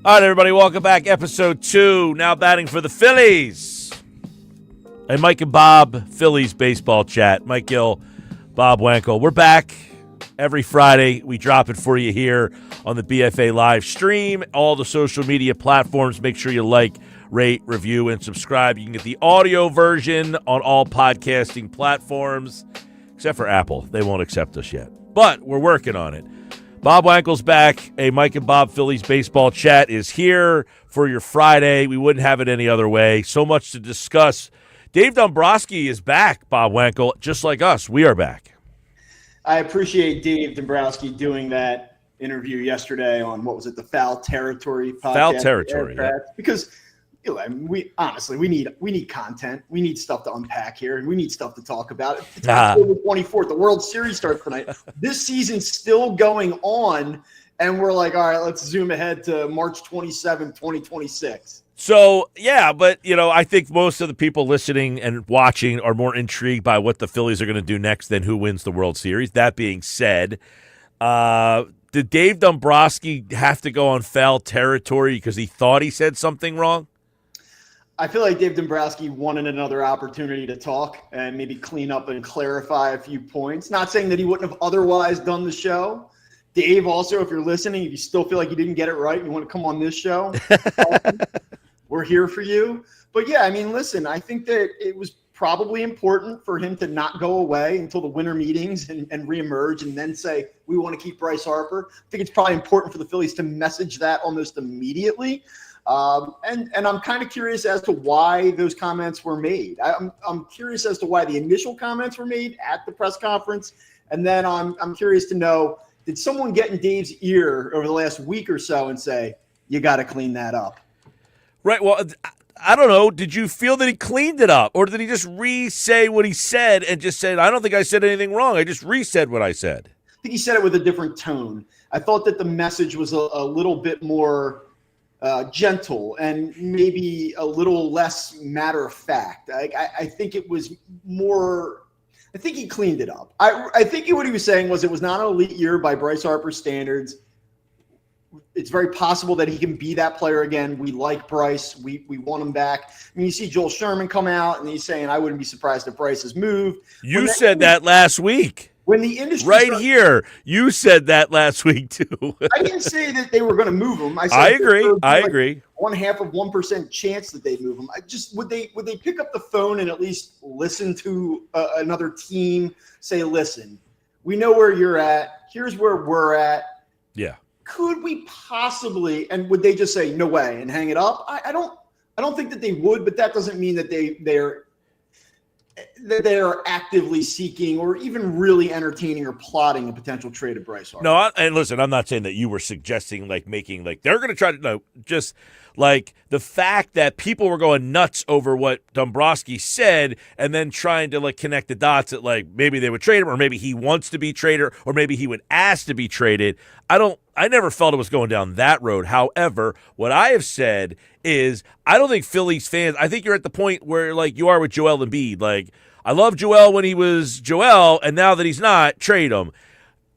All right, everybody, welcome back. Episode 2, now batting for the Phillies. Hey, Mike and Bob, Phillies baseball chat. Mike Gill, Bob Wankel. We're back every Friday. We drop it for you here on the BFA live stream, all the social media platforms. Make sure you like, rate, review, and subscribe. You can get the audio version on all podcasting platforms, except for Apple. They won't accept us yet, but we're working on it. Bob Wankel's back. A Mike and Bob Phillies baseball chat is here for your Friday. We wouldn't have it any other way. So much to discuss. Dave Dombrowski is back, Bob Wankel, just like us. We are back. I appreciate Dave Dombrowski doing that interview yesterday on, what was it, the Foul Territory podcast? Foul Territory, yeah. Because we need content. We need stuff to unpack here, and we need stuff to talk about. It's October 24th. The World Series starts tonight. This season's still going on, and we're like, all right, let's zoom ahead to March 27th, 2026. So, yeah, but, I think most of the people listening and watching are more intrigued by what the Phillies are going to do next than who wins the World Series. That being said, did Dave Dombrowski have to go on foul territory because he thought he said something wrong? I feel like Dave Dombrowski wanted another opportunity to talk and maybe clean up and clarify a few points. Not saying that he wouldn't have otherwise done the show. Dave, also, if you're listening, if you still feel like you didn't get it right and you want to come on this show, we're here for you. But, yeah, listen, I think that it was probably important for him to not go away until the winter meetings and reemerge and then say, we want to keep Bryce Harper. I think it's probably important for the Phillies to message that almost immediately. And I'm kind of curious as to why those comments were made. I'm curious as to why the initial comments were made at the press conference. And then I'm curious to know, did someone get in Dave's ear over the last week or so and say, you got to clean that up? Right. Well, I don't know. Did you feel that he cleaned it up, or did he just re-say what he said and just said, I don't think I said anything wrong. I just re-said what I said. I think he said it with a different tone. I thought that the message was a little bit more gentle and maybe a little less matter of fact. I think it was more. I think he cleaned it up. I think what he was saying was it was not an elite year by Bryce Harper standards. It's very possible that he can be that player again. We like Bryce. We want him back. You see Joel Sherman come out and he's saying, I wouldn't be surprised if Bryce has moved. You said that last week. When the industry here, you said that last week too. I didn't say that they were going to move him. I said I agree. 0.5% chance that they'd move him. Would they pick up the phone and at least listen to another team say, listen, we know where you're at. Here's where we're at. Yeah. Could we possibly? And would they just say no way and hang it up? I don't think that they would, but that doesn't mean that they're actively seeking or even really entertaining or plotting a potential trade of Bryce Harper. No, and listen, I'm not saying that you were suggesting making they're going to try to. No, just the fact that people were going nuts over what Dombrowski said and then trying to connect the dots that maybe they would trade him or maybe he wants to be traded or maybe he would ask to be traded. I never felt it was going down that road. However, what I have said is I don't think Phillies fans, I think you're at the point where you are with Joel Embiid. I love Joel when he was Joel, and now that he's not, trade him.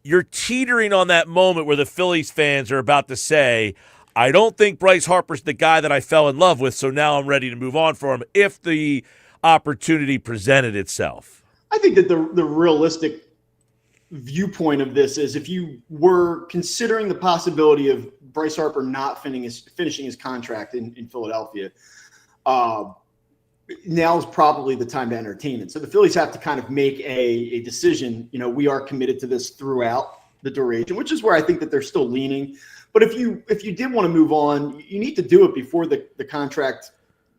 You're teetering on that moment where the Phillies fans are about to say, I don't think Bryce Harper's the guy that I fell in love with, so now I'm ready to move on for him if the opportunity presented itself. I think that the realistic viewpoint of this is if you were considering the possibility of Bryce Harper not finishing his contract in Philadelphia, now is probably the time to entertain it. So the Phillies have to kind of make a decision. We are committed to this throughout the duration, which is where I think that they're still leaning. But if you did want to move on, you need to do it before the contract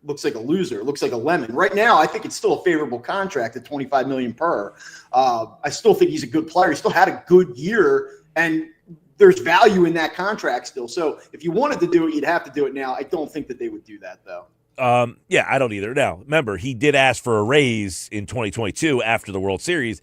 looks like a loser, looks like a lemon. Right now, I think it's still a favorable contract at $25 million per. I still think he's a good player. He still had a good year, and there's value in that contract still. So if you wanted to do it, you'd have to do it now. I don't think that they would do that, though. Yeah, I don't either. Now, remember, he did ask for a raise in 2022 after the World Series,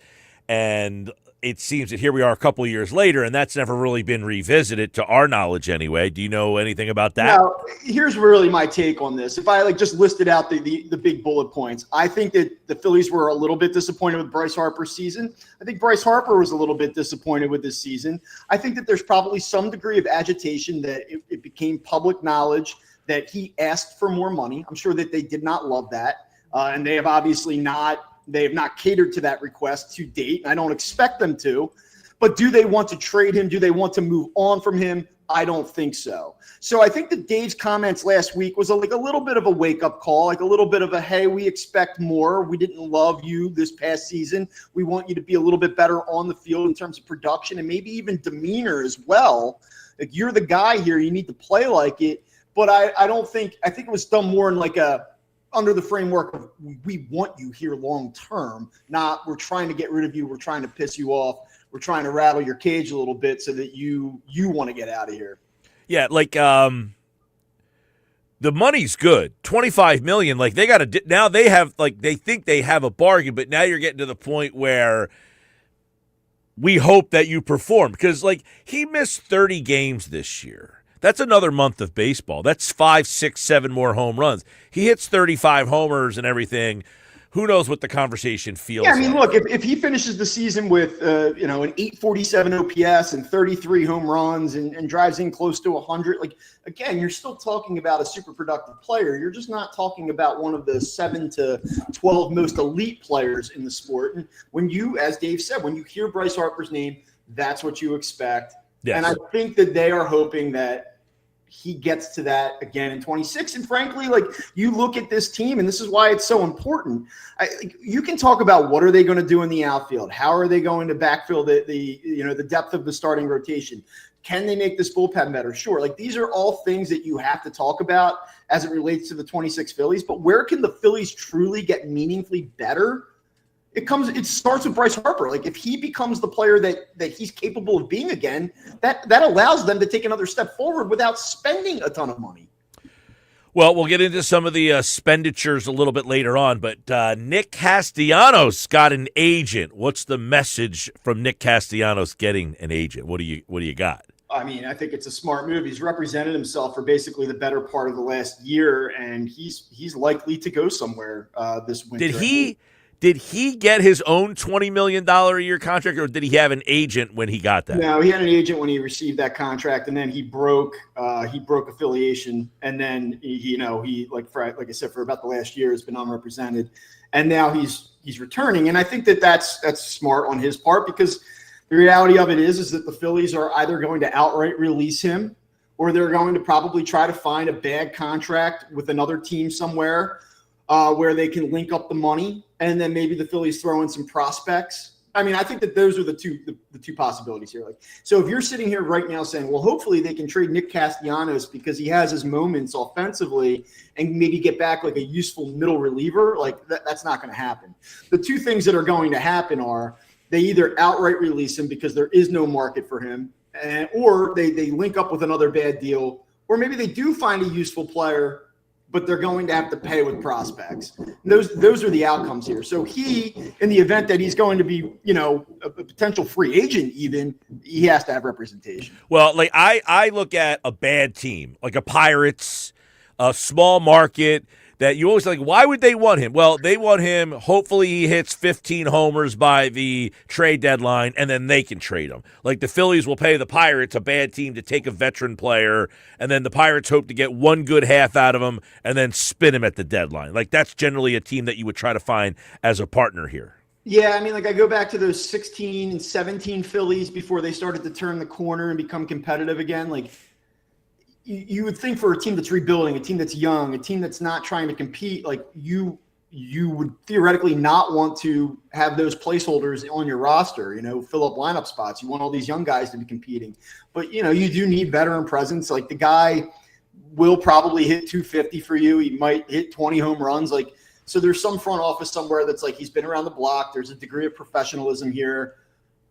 and it seems that here we are a couple of years later, and that's never really been revisited to our knowledge anyway. Do you know anything about that? Now, here's really my take on this. If I just listed out the big bullet points, I think that the Phillies were a little bit disappointed with Bryce Harper's season. I think Bryce Harper was a little bit disappointed with this season. I think that there's probably some degree of agitation that it became public knowledge that he asked for more money. I'm sure that they did not love that. And they have obviously not catered to that request to date. I don't expect them to. But do they want to trade him? Do they want to move on from him? I don't think so. So I think that Dave's comments last week was like a little bit of a wake-up call, like a little bit of a, hey, we expect more. We didn't love you this past season. We want you to be a little bit better on the field in terms of production and maybe even demeanor as well. Like, you're the guy here. You need to play like it. But I think it was done more in like under the framework of we want you here long term, not we're trying to get rid of you, we're trying to piss you off, we're trying to rattle your cage a little bit so that you want to get out of here. Yeah, like the money's good, $25 million. Like they got to now they have like they think they have a bargain, but now you're getting to the point where we hope that you perform because like he missed 30 games this year. That's another month of baseball. That's 5, 6, 7 more home runs. He hits 35 homers and everything. Who knows what the conversation feels like. Yeah, I mean, look, if he finishes the season with, an 847 OPS and 33 home runs and drives in close to 100, like, again, you're still talking about a super productive player. You're just not talking about one of the 7 to 12 most elite players in the sport. And when you, as Dave said, when you hear Bryce Harper's name, that's what you expect. Yes. And I think that they are hoping that he gets to that again in 26. And frankly, like, you look at this team, and this is why it's so important. You can talk about what are they going to do in the outfield? How are they going to backfill the depth of the starting rotation? Can they make this bullpen better? Sure. Like, these are all things that you have to talk about as it relates to the 26 Phillies. But where can the Phillies truly get meaningfully better? It starts with Bryce Harper. Like, if he becomes the player that he's capable of being again, that allows them to take another step forward without spending a ton of money. Well, we'll get into some of the expenditures a little bit later on, but Nick Castellanos got an agent. What's the message from Nick Castellanos getting an agent? What do you got? I mean, I think it's a smart move. He's represented himself for basically the better part of the last year, and he's likely to go somewhere this winter. Did he get his own $20 million a year contract, or did he have an agent when he got that? No, he had an agent when he received that contract, and then he broke affiliation, and then he like I said, for about the last year has been unrepresented, and now he's returning, and I think that's smart on his part, because the reality of it is that the Phillies are either going to outright release him, or they're going to probably try to find a bad contract with another team somewhere where they can link up the money, and then maybe the Phillies throw in some prospects. I mean, I think that those are the two possibilities here. Like, so if you're sitting here right now saying, well, hopefully they can trade Nick Castellanos because he has his moments offensively and maybe get back like a useful middle reliever, like that's not going to happen. The two things that are going to happen are they either outright release him because there is no market for him, or they link up with another bad deal, or maybe they do find a useful player, but they're going to have to pay with prospects. Those are the outcomes here. So he, in the event that he's going to be, a potential free agent even, he has to have representation. Well, like I look at a bad team, like a Pirates, a small market, that you always like, why would they want him? Well, they want him. Hopefully he hits 15 homers by the trade deadline, and then they can trade him. Like the Phillies will pay the Pirates, a bad team, to take a veteran player, and then the Pirates hope to get one good half out of him and then spin him at the deadline. Like that's generally a team that you would try to find as a partner here. Yeah, I mean, like I go back to those 16 and 17 Phillies before they started to turn the corner and become competitive again. Like, you would think for a team that's rebuilding, a team that's young, a team that's not trying to compete, like you would theoretically not want to have those placeholders on your roster, fill up lineup spots. You want all these young guys to be competing. But, you do need veteran presence. Like the guy will probably hit 250 for you. He might hit 20 home runs. Like, so there's some front office somewhere that's like he's been around the block. There's a degree of professionalism here.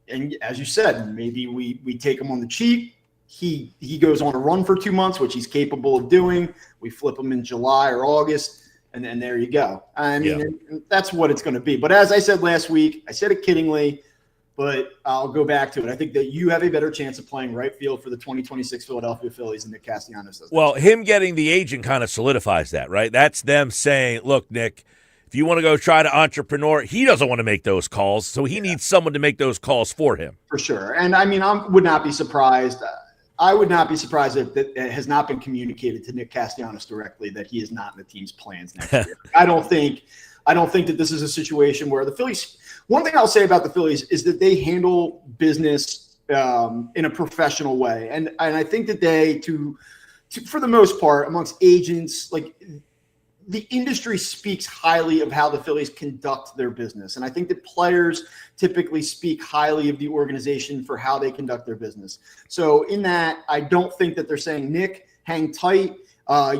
And as you said, maybe we take him on the cheap. He goes on a run for 2 months, which he's capable of doing. We flip him in July or August, and then there you go. I mean, That's what it's going to be. But as I said last week, I said it kiddingly, but I'll go back to it. I think that you have a better chance of playing right field for the 2026 Philadelphia Phillies than Nick Castellanos does. Well, him getting the agent kind of solidifies that, right? That's them saying, look, Nick, if you want to go try to entrepreneur, he doesn't want to make those calls, so he needs someone to make those calls for him. For sure. And I mean, I would not be surprised. I would not be surprised if that has not been communicated to Nick Castellanos directly that he is not in the team's plans next year. I don't think that this is a situation where the Phillies – one thing I'll say about the Phillies is that they handle business in a professional way. And I think that they, for the most part, amongst agents, like the industry speaks highly of how the Phillies conduct their business. And I think that players typically speak highly of the organization for how they conduct their business. So in that, I don't think that they're saying, Nick, hang tight.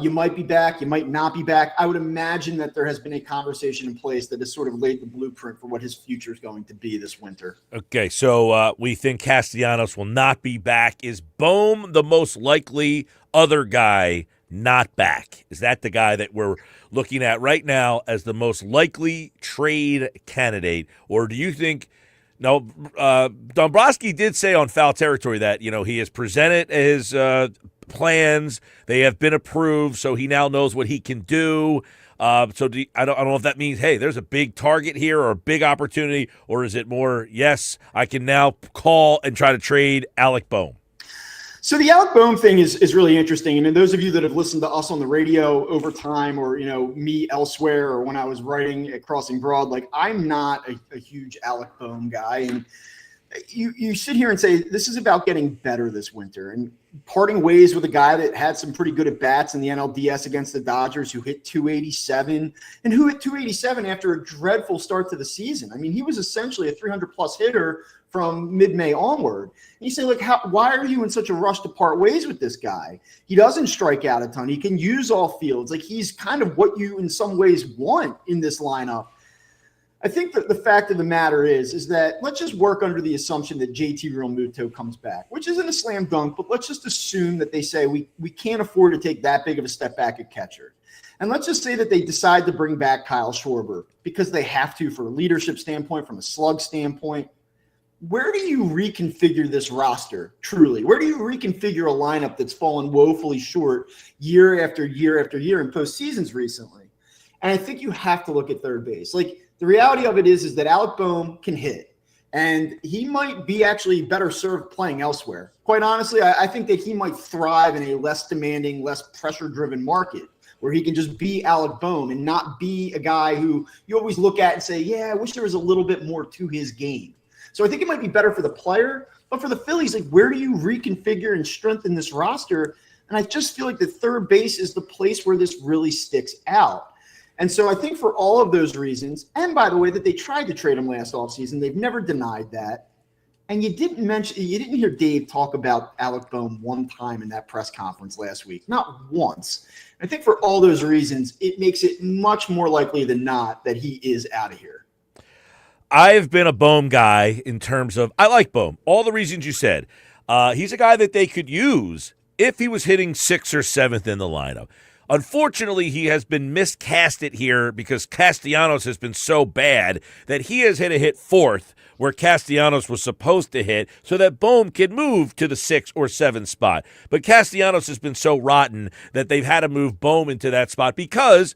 You might be back. You might not be back. I would imagine that there has been a conversation in place that has sort of laid the blueprint for what his future is going to be this winter. Okay, so we think Castellanos will not be back. Is Bohm the most likely other guy not back? Is that the guy that we're looking at right now as the most likely trade candidate? Or do you think – no, Dombrowski did say on Foul Territory that, he has presented his plans. They have been approved, so he now knows what he can do. I don't know if that means, hey, there's a big target here or a big opportunity, or is it more, yes, I can now call and try to trade Alec Bohm? So the Alec Bohm thing is really interesting. And those of you that have listened to us on the radio over time, or, me elsewhere, or when I was writing at Crossing Broad, like I'm not a huge Alec Bohm guy. And you sit here and say, this is about getting better this winter and parting ways with a guy that had some pretty good at bats in the NLDS against the Dodgers, who hit 287 and who hit 287 after a dreadful start to the season. I mean, he was essentially a 300 plus hitter from mid-May onward. And you say, like, why are you in such a rush to part ways with this guy? He doesn't strike out a ton. He can use all fields. Like, he's kind of what you in some ways want in this lineup. I think that the fact of the matter is that let's just work under the assumption that JT Realmuto comes back, which isn't a slam dunk, but let's just assume that they say we can't afford to take that big of a step back at catcher. And let's just say that they decide to bring back Kyle Schwarber because they have to, for a leadership standpoint, from a slug standpoint. Where do you reconfigure this roster, truly? Where do you reconfigure a lineup that's fallen woefully short year after year after year in postseasons recently? And I think you have to look at third base. Like, the reality of it is that Alec Bohm can hit, and he might be actually better served playing elsewhere. Quite honestly, I think that he might thrive in a less demanding, less pressure-driven market where he can just be Alec Bohm and not be a guy who you always look at and say, yeah, I wish there was a little bit more to his game. So I think it might be better for the player, but for the Phillies, like, where do you reconfigure and strengthen this roster? And I just feel like the third base is the place where this really sticks out. And so I think for all of those reasons, and by the way, that they tried to trade him last offseason, they've never denied that. And you didn't hear Dave talk about Alec Bohm one time in that press conference last week, not once. I think for all those reasons, it makes it much more likely than not that he is out of here. I've been a Bohm guy in terms of, I like Bohm. All the reasons you said. He's a guy that they could use if he was hitting 6th or 7th in the lineup. Unfortunately, he has been miscasted here because Castellanos has been so bad that he has hit 4th where Castellanos was supposed to hit so that Bohm could move to the 6th or 7th spot. But Castellanos has been so rotten that they've had to move Bohm into that spot because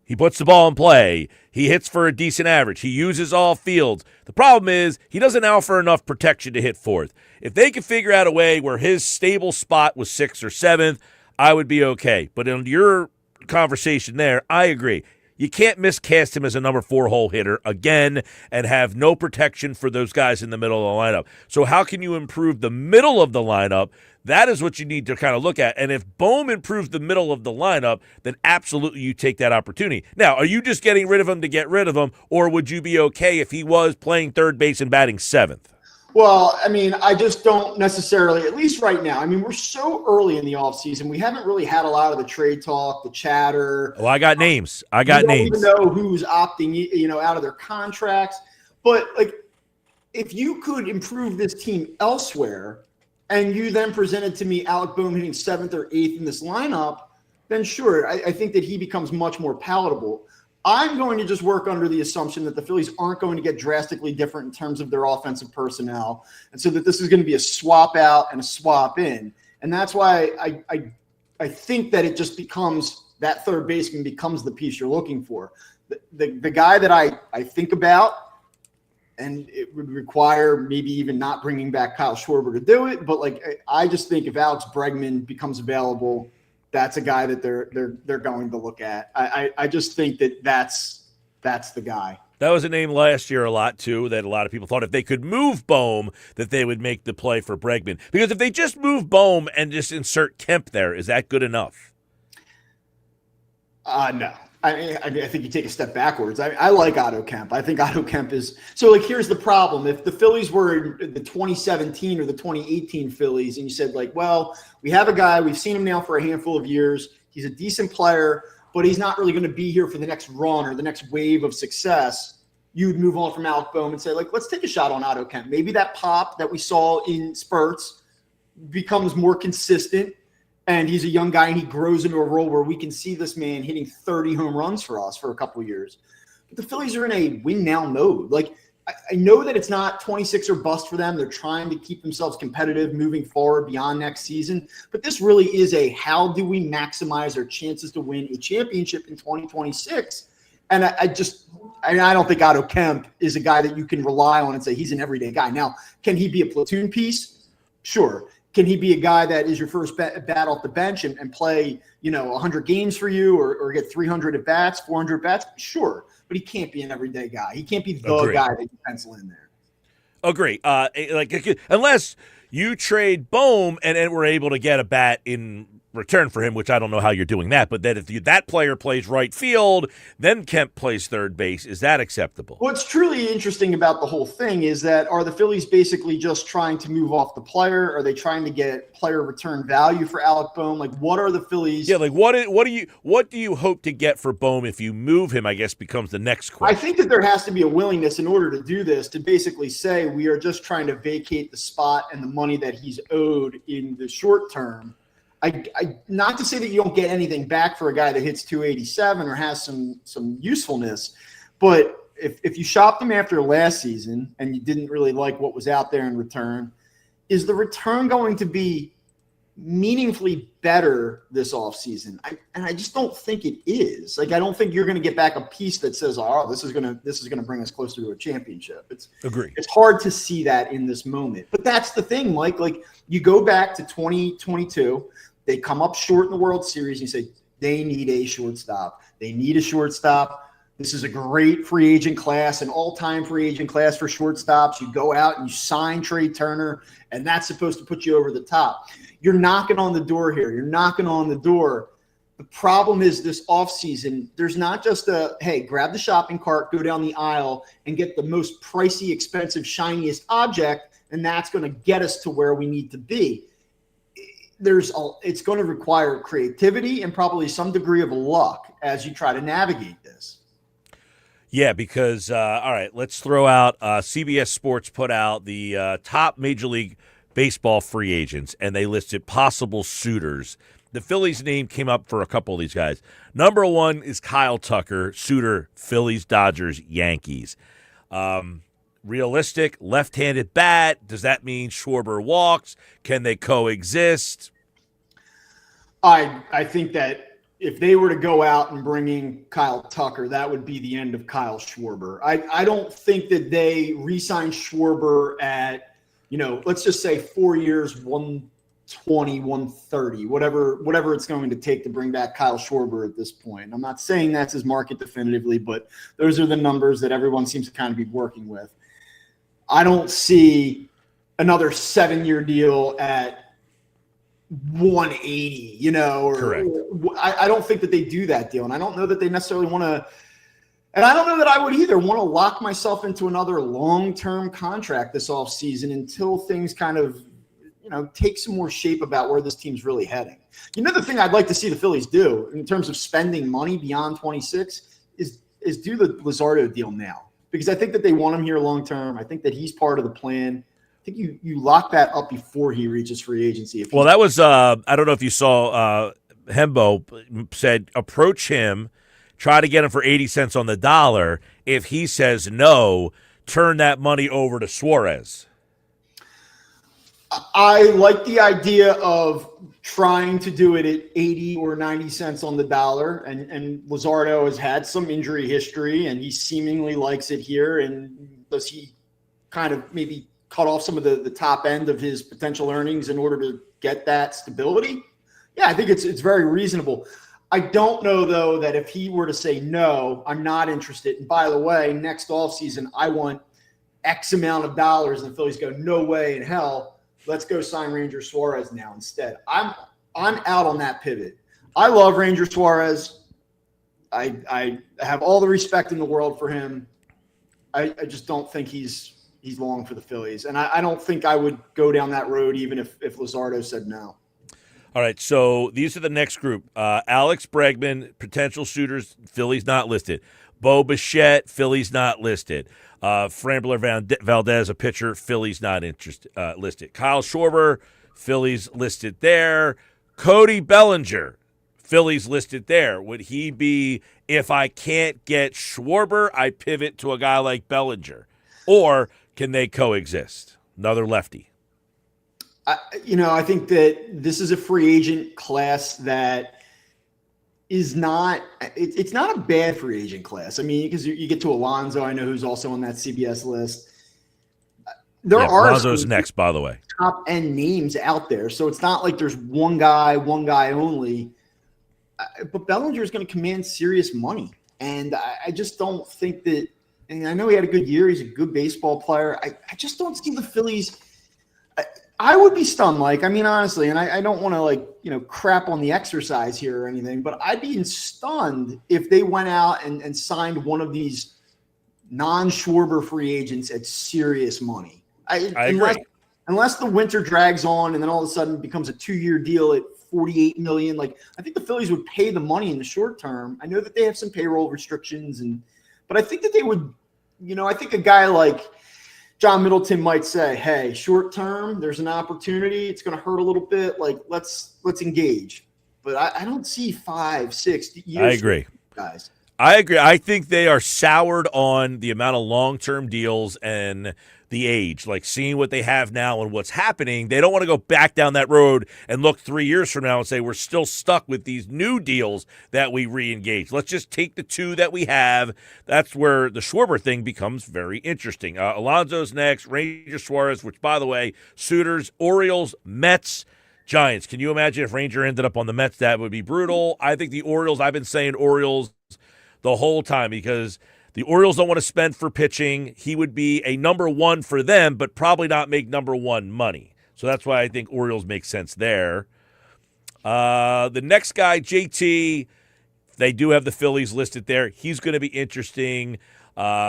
he puts the ball in play. He hits for a decent average. He uses all fields. The problem is he doesn't offer enough protection to hit 4th. If they could figure out a way where his stable spot was 6th or 7th, I would be okay. But in your conversation there, I agree. You can't miscast him as a number 4 hole hitter again and have no protection for those guys in the middle of the lineup. So how can you improve the middle of the lineup? That is what you need to kind of look at. And if Bohm improves the middle of the lineup, then absolutely you take that opportunity. Now, are you just getting rid of him to get rid of him, or would you be okay if he was playing third base and batting 7th? Well, I mean, I just don't necessarily, at least right now. I mean, we're so early in the offseason. We haven't really had a lot of the trade talk, the chatter. Well, I got names. We don't even know who's opting, out of their contracts. But, like, if you could improve this team elsewhere and you then presented to me Alec Bohm hitting 7th or 8th in this lineup, then sure, I think that he becomes much more palatable. I'm going to just work under the assumption that the Phillies aren't going to get drastically different in terms of their offensive personnel, and so that this is going to be a swap out and a swap in. And that's why I think that it just becomes that third baseman becomes the piece you're looking for. The guy that I think about, and it would require maybe even not bringing back Kyle Schwarber to do it, but like I just think if Alex Bregman becomes available, that's a guy that they're going to look at. I just think that's the guy. That was a name last year a lot, too, that a lot of people thought if they could move Bohm, that they would make the play for Bregman. Because if they just move Bohm and just insert Kemp there, is that good enough? No. I think you take a step backwards. I like Otto Kemp. I think Otto Kemp is – so, like, here's the problem. If the Phillies were the 2017 or the 2018 Phillies and you said, like, well, we have a guy. We've seen him now for a handful of years. He's a decent player, but he's not really going to be here for the next run or the next wave of success. You'd move on from Alec Bohm and say, like, let's take a shot on Otto Kemp. Maybe that pop that we saw in spurts becomes more consistent. And he's a young guy, and he grows into a role where we can see this man hitting 30 home runs for us for a couple of years. But the Phillies are in a win-now mode. Like, I know that it's not 26 or bust for them. They're trying to keep themselves competitive moving forward beyond next season. But this really is a how do we maximize our chances to win a championship in 2026? And I don't think Otto Kemp is a guy that you can rely on and say he's an everyday guy. Now, can he be a platoon piece? Sure. Can he be a guy that is your first bat off the bench and play, 100 games for you or get 300 at bats, 400 bats? Sure. But he can't be an everyday guy. He can't be the guy that you pencil in there. Agree. Unless you trade Bohm and we're able to get a bat in return for him, which I don't know how you're doing that, but that if that player plays right field, then Kemp plays third base, is that acceptable? What's truly interesting about the whole thing is that are the Phillies basically just trying to move off the player? Are they trying to get player return value for Alec Bohm? Like, what are the Phillies? Yeah, like what do you hope to get for Bohm if you move him, I guess becomes the next question. I think that there has to be a willingness in order to do this to basically say we are just trying to vacate the spot and the money that he's owed in the short term. Not to say that you don't get anything back for a guy that hits 287 or has some usefulness, but if you shopped him after last season and you didn't really like what was out there in return, is the return going to be meaningfully better this offseason? And I just don't think it is. Like, I don't think you're going to get back a piece that says, "Oh, this is going to bring us closer to a championship." It's hard to see that in this moment. But that's the thing, Mike. Like, you go back to 2022, they come up short in the World Series, and you say they need a shortstop. They need a shortstop. This is a great free agent class, an all-time free agent class for shortstops. You go out and you sign Trey Turner, and that's supposed to put you over the top. You're knocking on the door here. You're knocking on the door. The problem is this offseason, there's not just hey, grab the shopping cart, go down the aisle, and get the most pricey, expensive, shiniest object, and that's going to get us to where we need to be. It's going to require creativity and probably some degree of luck as you try to navigate this. Yeah, because, all right, let's throw out CBS Sports put out the top Major League Baseball free agents, and they listed possible suitors. The Phillies' name came up for a couple of these guys. Number one is Kyle Tucker, suitor, Phillies, Dodgers, Yankees. Realistic, left-handed bat. Does that mean Schwarber walks? Can they coexist? I think that if they were to go out and bring in Kyle Tucker, that would be the end of Kyle Schwarber. I don't think that they re-sign Schwarber at, let's just say 4 years, 120, 130, whatever it's going to take to bring back Kyle Schwarber at this point. I'm not saying that's his market definitively, but those are the numbers that everyone seems to kind of be working with. I don't see another 7-year deal at 180, Correct. I don't think that they do that deal. And I don't know that they necessarily want to, and I don't know that I would either want to lock myself into another long-term contract this offseason until things kind of, take some more shape about where this team's really heading. The thing I'd like to see the Phillies do in terms of spending money beyond 26 is do the Luzardo deal now. Because I think that they want him here long term. I think that he's part of the plan. I think you lock that up before he reaches free agency. That was I don't know if you saw Hembo said approach him, try to get him for 80 cents on the dollar. If he says no, turn that money over to Suarez. I like the idea of trying to do it at 80 or 90 cents on the dollar. And Luzardo has had some injury history, and he seemingly likes it here. And does he kind of maybe cut off some of the top end of his potential earnings in order to get that stability? Yeah, I think it's very reasonable. I don't know, though, that if he were to say no, I'm not interested. And by the way, next offseason, I want X amount of dollars. And the Phillies go, no way in hell. Let's go sign Ranger Suarez now instead. I'm out on that pivot. I love Ranger Suarez. I have all the respect in the world for him. I just don't think he's long for the Phillies. And I don't think I would go down that road even if Luzardo said no. All right, so these are the next group. Alex Bregman, potential suitors, Phillies not listed. Bo Bichette, Phillies not listed. Framber Valdez, a pitcher, Phillies not listed. Kyle Schwarber, Phillies listed there. Cody Bellinger, Phillies listed there. Would he be, if I can't get Schwarber, I pivot to a guy like Bellinger? Or can they coexist? Another lefty. I think that this is a free agent class that is not it's not a bad free agent class. I mean, because you get to Alonso, I know, who's also on that CBS list. There are Alonso's next, by the way. Top end names out there, so it's not like there's one guy only. But Bellinger is going to command serious money, and I just don't think that. And I know he had a good year; he's a good baseball player. I just don't see the Phillies. I would be stunned, honestly, and I don't want to crap on the exercise here or anything, but I'd be stunned if they went out and signed one of these non-Schwarber free agents at serious money. I agree. Unless the winter drags on and then all of a sudden it becomes a 2-year deal at $48 million. I think the Phillies would pay the money in the short term. I know that they have some payroll restrictions, but I think that they would, I think a guy like John Middleton might say, hey, short term, there's an opportunity. It's going to hurt a little bit. Let's engage. But I don't see 5-6 years. I agree. Guys. I agree. I think they are soured on the amount of long-term deals and the age, seeing what they have now and what's happening. They don't want to go back down that road and look 3 years from now and say we're still stuck with these new deals that we re-engage. Let's just take the two that we have. That's where the Schwarber thing becomes very interesting. Alonso's next, Ranger Suarez, which, by the way, suitors, Orioles, Mets, Giants. Can you imagine if Ranger ended up on the Mets? That would be brutal. I think the Orioles, I've been saying Orioles the whole time because the Orioles don't want to spend for pitching. He would be a number one for them, but probably not make number one money. So that's why I think Orioles make sense there. The next guy, JT, they do have the Phillies listed there. He's going to be interesting.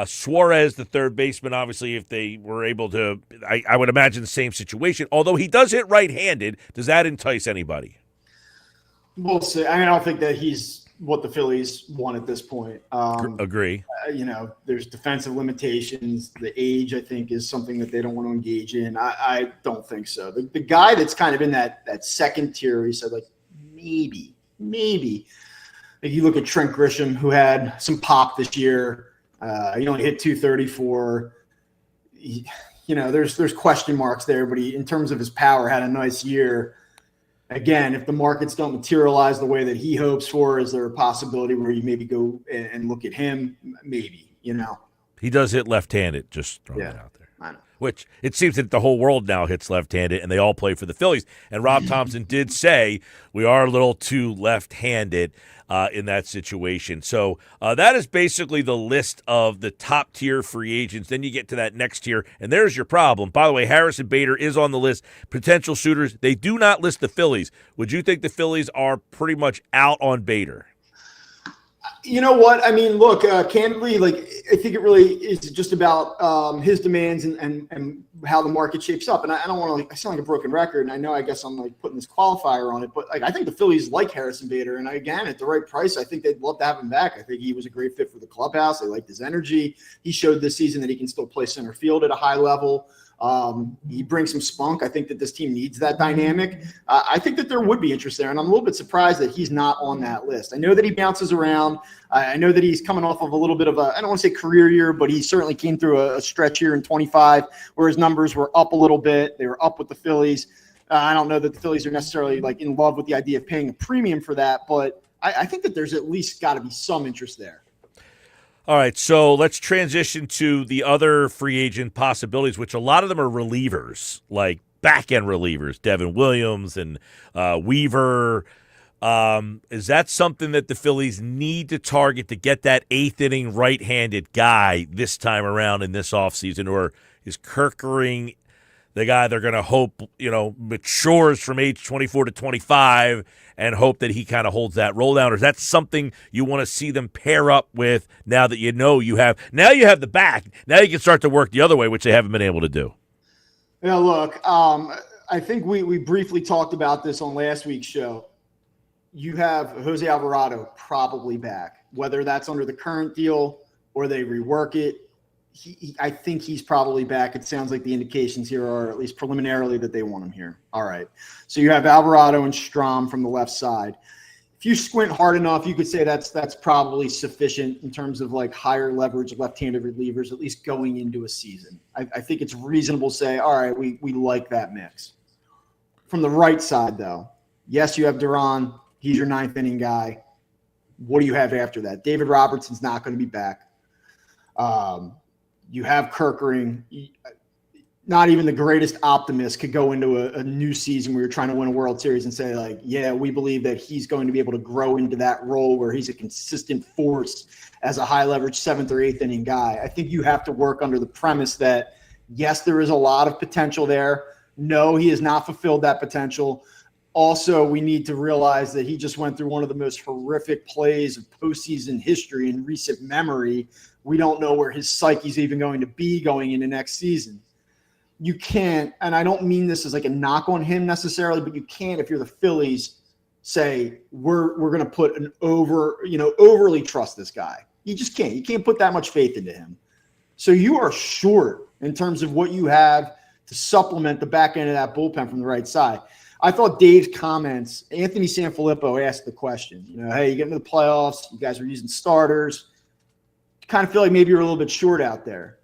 Suarez, the third baseman, obviously, if they were able to, I would imagine the same situation. Although he does hit right-handed, does that entice anybody? We'll see. I don't think that he's what the Phillies want at this point. Agree. There's defensive limitations. The age, I think, is something that they don't want to engage in. I don't think so. The guy that's kind of in that second tier, he said, maybe. If you look at Trent Grisham, who had some pop this year, he only hit 234. There's question marks there, but he, in terms of his power, had a nice year. Again, if the markets don't materialize the way that he hopes for, is there a possibility where you maybe go and look at him? Maybe, He does hit left-handed, just throwing it out there. I know. Which it seems that the whole world now hits left-handed, and they all play for the Phillies. And Rob Thompson did say we are a little too left-handed in that situation. So that is basically the list of the top-tier free agents. Then you get to that next tier, and there's your problem. By the way, Harrison Bader is on the list. Potential suitors, they do not list the Phillies. Would you think the Phillies are pretty much out on Bader? You know what? I mean, look, candidly, I think it really is just about his demands and how the market shapes up. And I don't want to, I sound like a broken record, and I know I guess I'm putting this qualifier on it, but I think the Phillies like Harrison Bader. And again, at the right price, I think they'd love to have him back. I think he was a great fit for the clubhouse. They liked his energy. He showed this season that he can still play center field at a high level. He brings some spunk. I think that this team needs that dynamic. I think that there would be interest there, and I'm a little bit surprised that he's not on that list. I know that he bounces around. I know that he's coming off of a little bit of I don't want to say career year, but he certainly came through a stretch here in 25 where his numbers were up a little bit. They were up with the Phillies. I don't know that the Phillies are necessarily like in love with the idea of paying a premium for that, but I think that there's at least got to be some interest there. All right, so let's transition to the other free agent possibilities, which a lot of them are relievers, like back-end relievers, Devin Williams and Weaver. Is that something that the Phillies need to target to get that eighth-inning right-handed guy this time around in this offseason, or is Kerkering the guy they're going to hope, matures from age 24 to 25 and hope that he kind of holds that roll down? Or is that something you want to see them pair up with now that you have the back? Now you can start to work the other way, which they haven't been able to do. Yeah, look, I think we briefly talked about this on last week's show. You have Jose Alvarado probably back, whether that's under the current deal or they rework it. I think he's probably back. It sounds like the indications here are, at least preliminarily, that they want him here. All right. So you have Alvarado and Strom from the left side. If you squint hard enough, you could say that's probably sufficient in terms of like higher leverage left-handed relievers, at least going into a season. I think it's reasonable to say, all right, we like that mix. From the right side, though, yes, you have Duran. He's your ninth inning guy. What do you have after that? David Robertson's not going to be back. You have Kerkering. Not even the greatest optimist could go into a new season where you're trying to win a World Series and say, like, yeah, we believe that he's going to be able to grow into that role where he's a consistent force as a high-leverage seventh or eighth inning guy. I think you have to work under the premise that, yes, there is a lot of potential there. No, he has not fulfilled that potential. Also, we need to realize that he just went through one of the most horrific plays of postseason history in recent memory. We don't know where his psyche's even going to be going into next season. You can't, and I don't mean this as like a knock on him necessarily, but you can't, if you're the Phillies, say we're going to put an overly trust this guy. You just can't. You can't put that much faith into him. So you are short in terms of what you have to supplement the back end of that bullpen from the right side. I thought Dave's comments, Anthony Sanfilippo asked the question, hey, you get into the playoffs, you guys are using starters. Kind of feel like maybe you're a little bit short out there.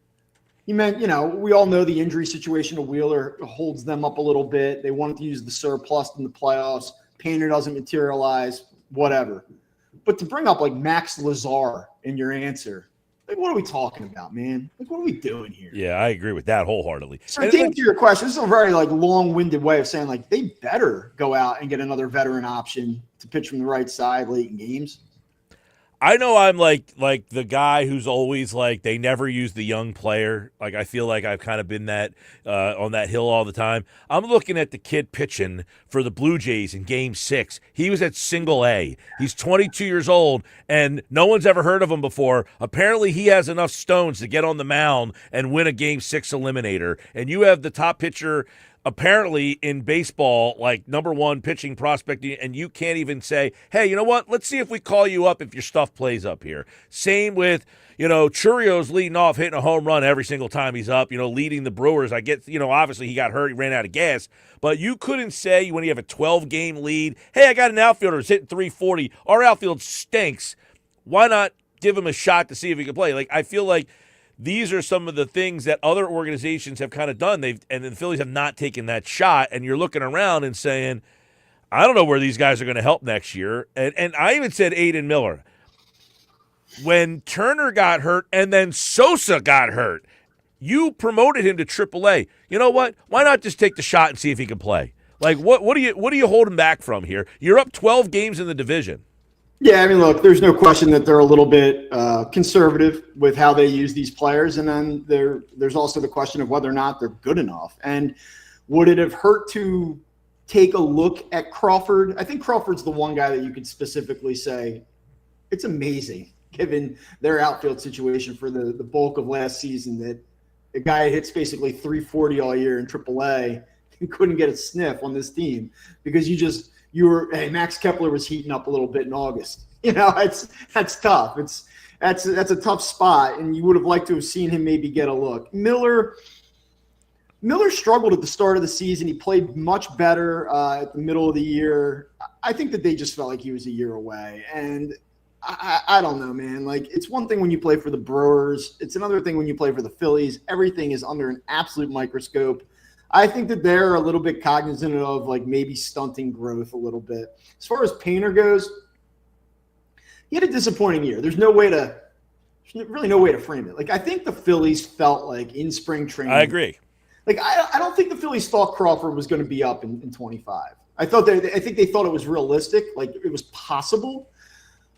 He meant, we all know the injury situation of Wheeler holds them up a little bit. They wanted to use the surplus in the playoffs. Painter doesn't materialize, whatever. But to bring up like Max Lazar in your answer, like, what are we talking about, man? Like, what are we doing here? Yeah, I agree with that wholeheartedly. So to answer your question, this is a very like long-winded way of saying like they better go out and get another veteran option to pitch from the right side late in games. I know I'm like the guy who's always like they never use the young player. Like I feel like I've kind of been that on that hill all the time. I'm looking at the kid pitching for the Blue Jays in Game 6. He was at Single A. He's 22 years old, and no one's ever heard of him before. Apparently, he has enough stones to get on the mound and win a Game 6 eliminator. And you have the top pitcher apparently in baseball, like number one pitching prospect, and you can't even say, hey, you know what? Let's see if we call you up if your stuff plays up here. Same with, Churio's leading off, hitting a home run every single time he's up, leading the Brewers. I get, obviously he got hurt, he ran out of gas, but you couldn't say when you have a 12-game lead, hey, I got an outfielder who's hitting 340. Our outfield stinks. Why not give him a shot to see if he can play? Like, I feel like these are some of the things that other organizations have kind of done. And the Phillies have not taken that shot. And you're looking around and saying, I don't know where these guys are going to help next year. And I even said Aiden Miller. When Turner got hurt and then Sosa got hurt, you promoted him to AAA. You know what? Why not just take the shot and see if he can play? Like, what do you hold him back from here? You're up 12 games in the division. Yeah, I mean, look, there's no question that they're a little bit conservative with how they use these players. And then there's also the question of whether or not they're good enough. And would it have hurt to take a look at Crawford? I think Crawford's the one guy that you could specifically say it's amazing, given their outfield situation for the bulk of last season, that a guy hits basically 340 all year in AAA and couldn't get a sniff on this team because Max Kepler was heating up a little bit in August. That's tough. That's a tough spot, and you would have liked to have seen him maybe get a look. Miller Miller struggled at the start of the season. He played much better at the middle of the year. I think that they just felt like he was a year away. And I don't know, man. Like, it's one thing when you play for the Brewers. It's another thing when you play for the Phillies. Everything is under an absolute microscope. I think that they're a little bit cognizant of, like, maybe stunting growth a little bit. As far as Painter goes, he had a disappointing year. There's really no way to frame it. Like, I think the Phillies felt like in spring training. I agree. Like, I don't think the Phillies thought Crawford was going to be up in 25. I think they thought it was realistic, like it was possible.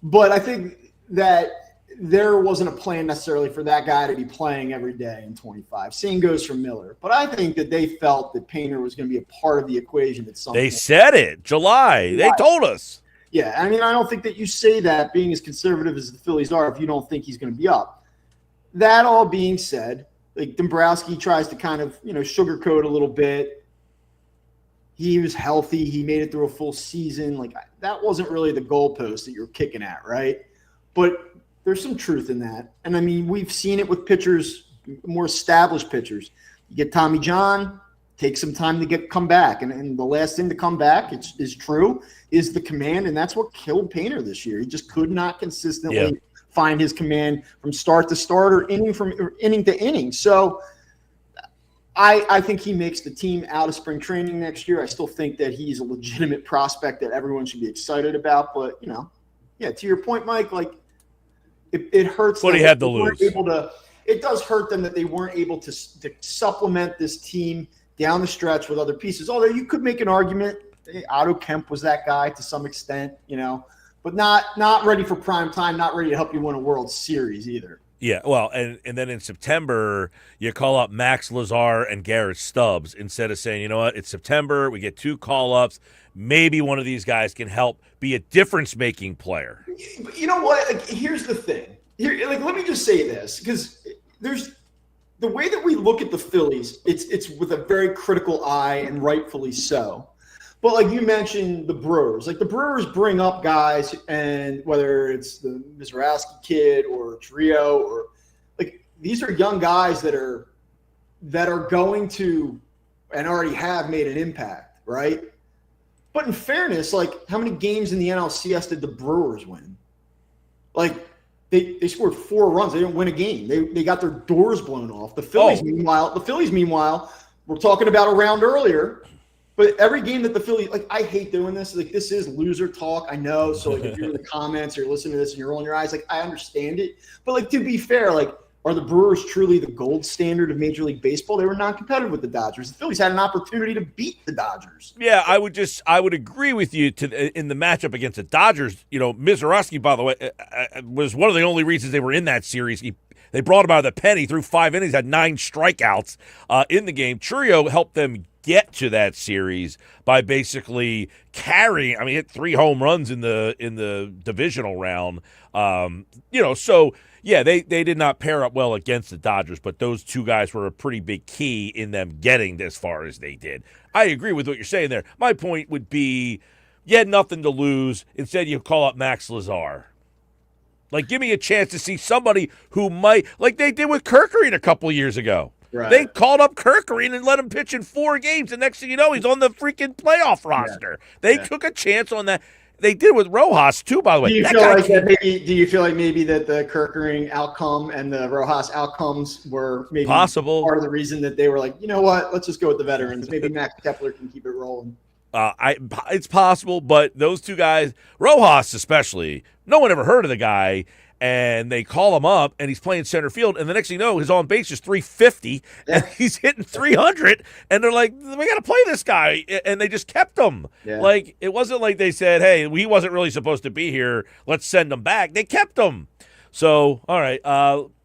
But I think that there wasn't a plan necessarily for that guy to be playing every day in 25. Same goes for Miller. But I think that they felt that Painter was going to be a part of the equation at some point. They said it. July. They told us. Yeah, I mean, I don't think that you say that being as conservative as the Phillies are if you don't think he's going to be up. That all being said, like, Dombrowski tries to kind of, sugarcoat a little bit. He was healthy. He made it through a full season. Like, that wasn't really the goalpost that you're kicking at, right? But there's some truth in that. And, I mean, we've seen it with pitchers, more established pitchers. You get Tommy John, take some time to come back. And the last thing to come back, is true, is the command. And that's what killed Painter this year. He just could not consistently find his command from start to start or inning to inning. So I think he makes the team out of spring training next year. I still think that he's a legitimate prospect that everyone should be excited about. But, to your point, Mike, like, it hurts. What do you have to lose? It does hurt them that they weren't able to supplement this team down the stretch with other pieces. Although you could make an argument, Otto Kemp was that guy to some extent, but not ready for prime time, not ready to help you win a World Series either. Yeah, well, and then in September, you call up Max Lazar and Garrett Stubbs instead of saying, you know what, it's September, we get 2 call-ups, maybe one of these guys can help be a difference-making player. You know what? Like, here's the thing. Let me just say this, because there's the way that we look at the Phillies, it's with a very critical eye, and rightfully so. But like you mentioned, the Brewers. Like, the Brewers bring up guys, and whether it's the Mizraski kid or Trio, or like, these are young guys that are going to and already have made an impact, right? But in fairness, like, how many games in the NLCS did the Brewers win? Like, they scored 4 runs. They didn't win a game. They got their doors blown off. The Phillies, meanwhile, we're talking about a round earlier. But every game that the Phillies, like, I hate doing this. Like, this is loser talk, I know. So, like, if you're in the comments or you're listening to this and you're rolling your eyes, like, I understand it. But, like, to be fair, like, are the Brewers truly the gold standard of Major League Baseball? They were non-competitive with the Dodgers. The Phillies had an opportunity to beat the Dodgers. Yeah, I would agree with you in the matchup against the Dodgers. Mizraski, by the way, was one of the only reasons they were in that series. They brought him out of the pen. He threw 5 innings, had 9 strikeouts in the game. Trio helped them get to that series by basically carrying. I mean, he hit 3 home runs in the divisional round. So yeah, they did not pair up well against the Dodgers, but those 2 guys were a pretty big key in them getting as far as they did. I agree with what you're saying there. My point would be, you had nothing to lose. Instead, you call up Max Lazar. Like, give me a chance to see somebody who might, like they did with Kerkering a couple years ago. Right. They called up Kerkering and let him pitch in 4 games. And next thing you know, he's on the freaking playoff roster. Yeah. They took a chance on that. They did with Rojas, too, by the way. Do you feel like maybe that the Kerkering outcome and the Rojas outcomes were maybe possible part of the reason that they were like, you know what, let's just go with the veterans. Maybe Max Kepler can keep it rolling. It's possible, but those 2 guys, Rojas especially, no one ever heard of the guy. And they call him up, and he's playing center field. And the next thing you know, his on base is 350, and he's hitting 300. And they're like, we got to play this guy. And they just kept him. Yeah. Like, it wasn't like they said, hey, he wasn't really supposed to be here. Let's send him back. They kept him. So, all right,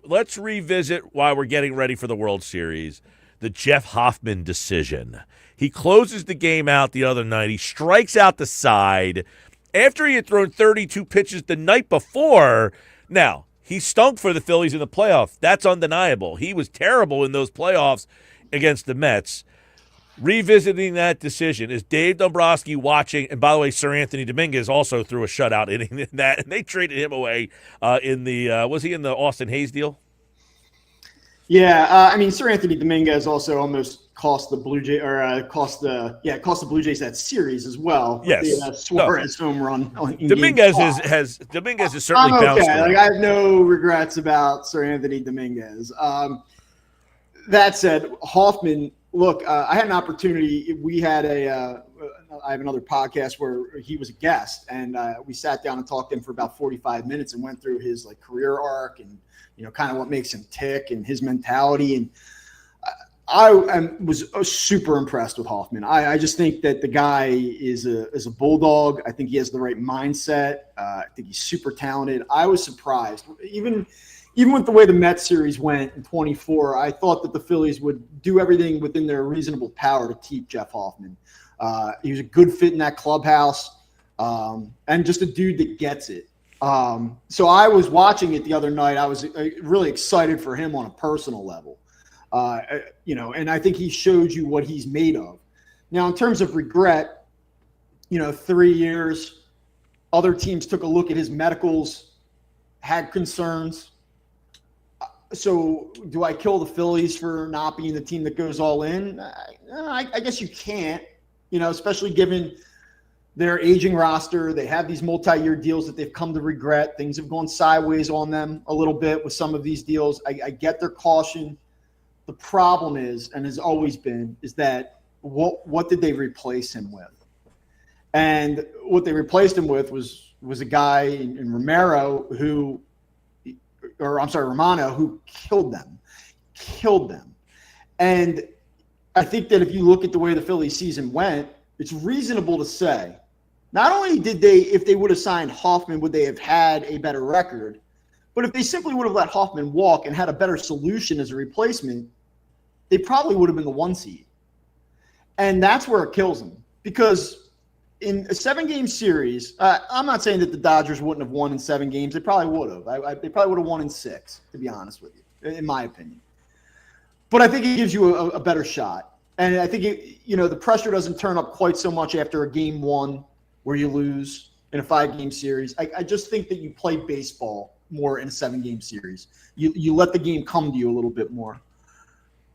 let's revisit why we're getting ready for the World Series. The Jeff Hoffman decision. He closes the game out the other night. He strikes out the side. After he had thrown 32 pitches the night before. Now, he stunk for the Phillies in the playoffs. That's undeniable. He was terrible in those playoffs against the Mets. Revisiting that decision, is Dave Dombrowski watching? And by the way, Sir Anthony Dominguez also threw a shutout inning in that, and they traded him away in the was he in the Austin Hayes deal? Yeah, Sir Anthony Dominguez also almost cost the Blue Jays cost the Blue Jays that series as well. Yes, the Suarez home run. Dominguez has certainly I'm bounced okay. around. Like, I have no regrets about Sir Anthony Dominguez. That said, Hoffman. Look, I had an opportunity. We had I have another podcast where he was a guest, and we sat down and talked to him for about 45 minutes and went through his career arc and kind of what makes him tick and his mentality. And I was super impressed with Hoffman. I just think that the guy is a bulldog. I think he has the right mindset. I think he's super talented. I was surprised, even with the way the Mets series went in 24. I thought that the Phillies would do everything within their reasonable power to keep Jeff Hoffman. He was a good fit in that clubhouse, and just a dude that gets it. So I was watching it the other night. I was really excited for him on a personal level. And I think he showed you what he's made of. Now, in terms of regret, 3 years, other teams took a look at his medicals, had concerns. So do I kill the Phillies for not being the team that goes all in? I guess you can't, especially given their aging roster. They have these multi-year deals that they've come to regret. Things have gone sideways on them a little bit with some of these deals. I get their caution. The problem is, and has always been, is that what did they replace him with? And what they replaced him with was a guy in Romano who killed them. And I think that if you look at the way the Phillies season went, it's reasonable to say, not only if they would have signed Hoffman, would they have had a better record, but if they simply would have let Hoffman walk and had a better solution as a replacement, they probably would have been the 1 seed. And that's where it kills them. Because in a 7-game series, I'm not saying that the Dodgers wouldn't have won in 7 games. They probably would have. They probably would have won in 6, to be honest with you, in my opinion. But I think it gives you a better shot. And I think, the pressure doesn't turn up quite so much after a game 1 where you lose in a 5-game series. I just think that you play baseball more in a 7-game series. You let the game come to you a little bit more.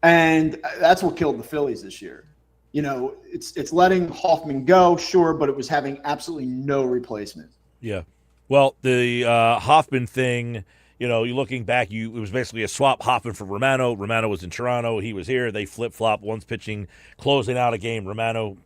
And that's what killed the Phillies this year. It's letting Hoffman go, sure, but it was having absolutely no replacement. Yeah. Well, the Hoffman thing, you're looking back, it was basically a swap. Hoffman for Romano. Romano was in Toronto. He was here. They flip-flop. One's pitching, closing out a game. Romano.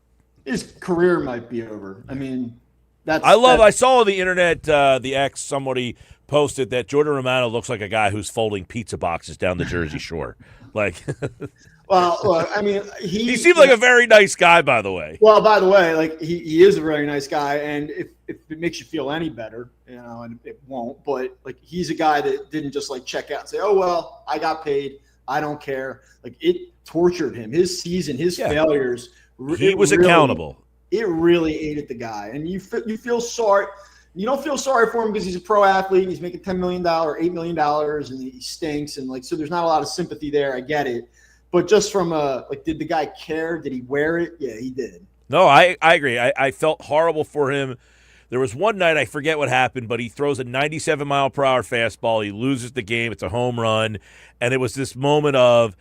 His career might be over. I mean, I saw on the internet, the X, somebody posted that Jordan Romano looks like a guy who's folding pizza boxes down the Jersey Shore. Well, look, I mean, he seemed like a very nice guy, by the way. Well, by the way, he is a very nice guy, and if it makes you feel any better, and it won't, but he's a guy that didn't just check out and say, "Oh well, I got paid, I don't care." It tortured him. His season, his failures. He was accountable. It really ate at the guy, and you feel sorry. You don't feel sorry for him because he's a pro athlete and he's making $10 million or $8 million and he stinks. And so there's not a lot of sympathy there. I get it. But just from did the guy care? Did he wear it? Yeah, he did. No, I agree. I felt horrible for him. There was one night, I forget what happened, but he throws a 97-mile-per-hour fastball. He loses the game. It's a home run. And it was this moment of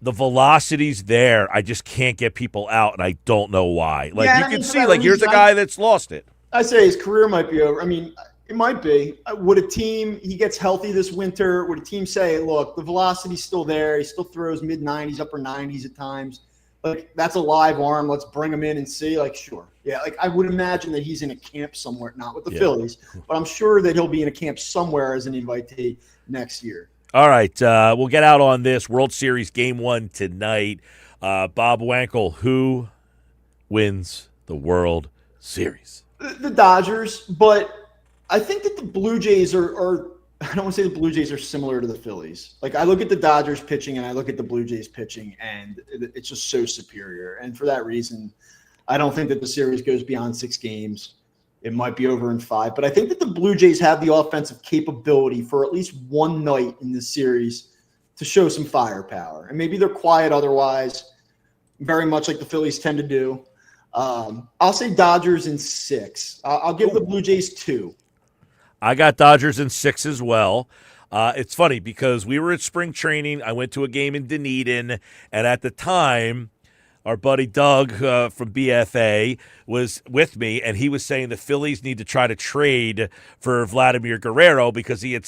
the velocity's there. I just can't get people out, and I don't know why. You can see, here's a guy that's lost it. I say his career might be over. I mean, it might be. Would a team, he gets healthy this winter, would a team say, look, the velocity's still there. He still throws mid-90s, upper 90s at times. That's a live arm. Let's bring him in and see. Sure. Yeah, I would imagine that he's in a camp somewhere, not with the Phillies, but I'm sure that he'll be in a camp somewhere as an invitee next year. All right, we'll get out on this. World Series Game 1 tonight. Bob Wankel, who wins the World Series? The Dodgers, but I think that the Blue Jays are I don't want to say the Blue Jays are similar to the Phillies. I look at the Dodgers pitching and I look at the Blue Jays pitching, and it's just so superior. And for that reason, I don't think that the series goes beyond 6 games. It might be over in 5, but I think that the Blue Jays have the offensive capability for at least one night in this series to show some firepower. And maybe they're quiet otherwise, very much like the Phillies tend to do. I'll say Dodgers in 6. I'll give the Blue Jays 2. I got Dodgers in 6 as well. It's funny because we were at spring training. I went to a game in Dunedin, and at the time, our buddy Doug from BFA was with me, and he was saying the Phillies need to try to trade for Vladimir Guerrero because he had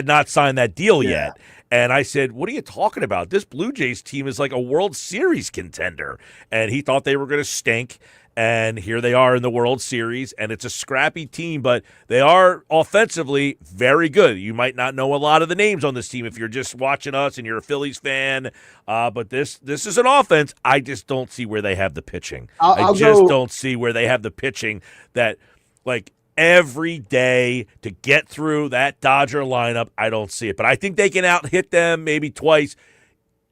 not signed that deal yet. And I said, what are you talking about? This Blue Jays team is like a World Series contender. And he thought they were going to stink. And here they are in the World Series, and it's a scrappy team, but they are offensively very good. You might not know a lot of the names on this team if you're just watching us and you're a Phillies fan, but this is an offense. I just don't see where they have the pitching. I don't see where they have the pitching that, like, every day to get through that Dodger lineup. I don't see it, but I think they can out-hit them maybe twice.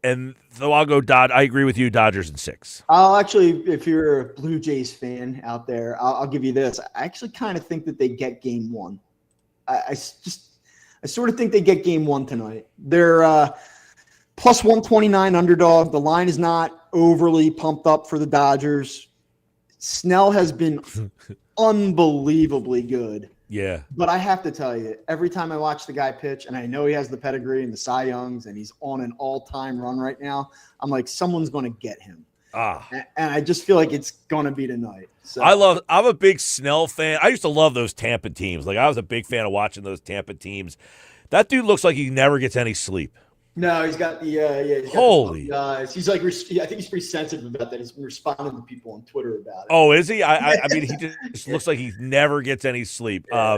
And so I'll go I agree with you, Dodgers in 6. I'll actually, if you're a Blue Jays fan out there, I'll give you this. I actually kind of think that they get game 1. I sort of think they get game 1 tonight. They're plus 129 underdog. The line is not overly pumped up for the Dodgers. Snell has been unbelievably good. Yeah. But I have to tell you, every time I watch the guy pitch, and I know he has the pedigree and the Cy Youngs, and he's on an all-time run right now, I'm like, someone's going to get him. And I just feel like it's going to be tonight. So I'm a big Snell fan. I used to love those Tampa teams. Like, I was a big fan of watching those Tampa teams. That dude looks like he never gets any sleep. No, he's got the holy guys. He's like, I think he's pretty sensitive about that. He's been responding to people on Twitter about it. Oh, is he? I mean, he just looks like he never gets any sleep. Yeah.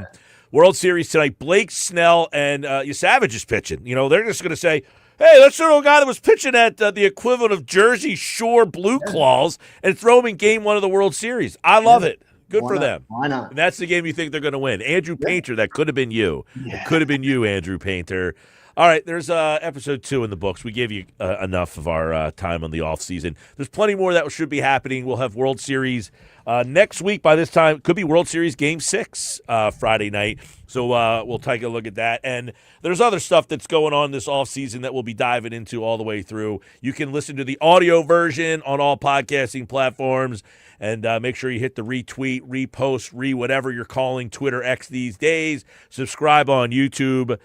World Series tonight. Blake Snell and Savage is pitching. You know, they're just going to say, hey, let's throw a guy that was pitching at the equivalent of Jersey Shore Blue Claws and throw him in game 1 of the World Series. I love it. Good for them. Why not? And that's the game you think they're going to win. Andrew Painter, that could have been you. Yeah. It could have been you, Andrew Painter. All right, there's episode 2 in the books. We gave you enough of our time on the offseason. There's plenty more that should be happening. We'll have World Series next week. By this time, could be World Series Game 6 Friday night. So we'll take a look at that. And there's other stuff that's going on this offseason that we'll be diving into all the way through. You can listen to the audio version on all podcasting platforms. And make sure you hit the retweet, repost, whatever you're calling Twitter X these days. Subscribe on YouTube.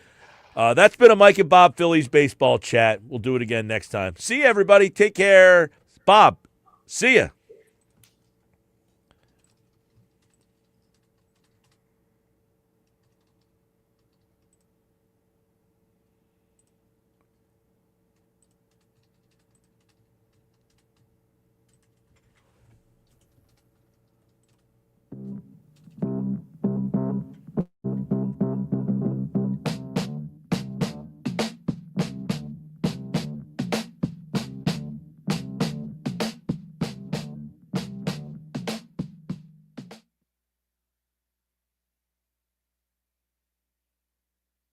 That's been a Mike and Bob Phillies baseball chat. We'll do it again next time. See you, everybody. Take care. Bob, see ya.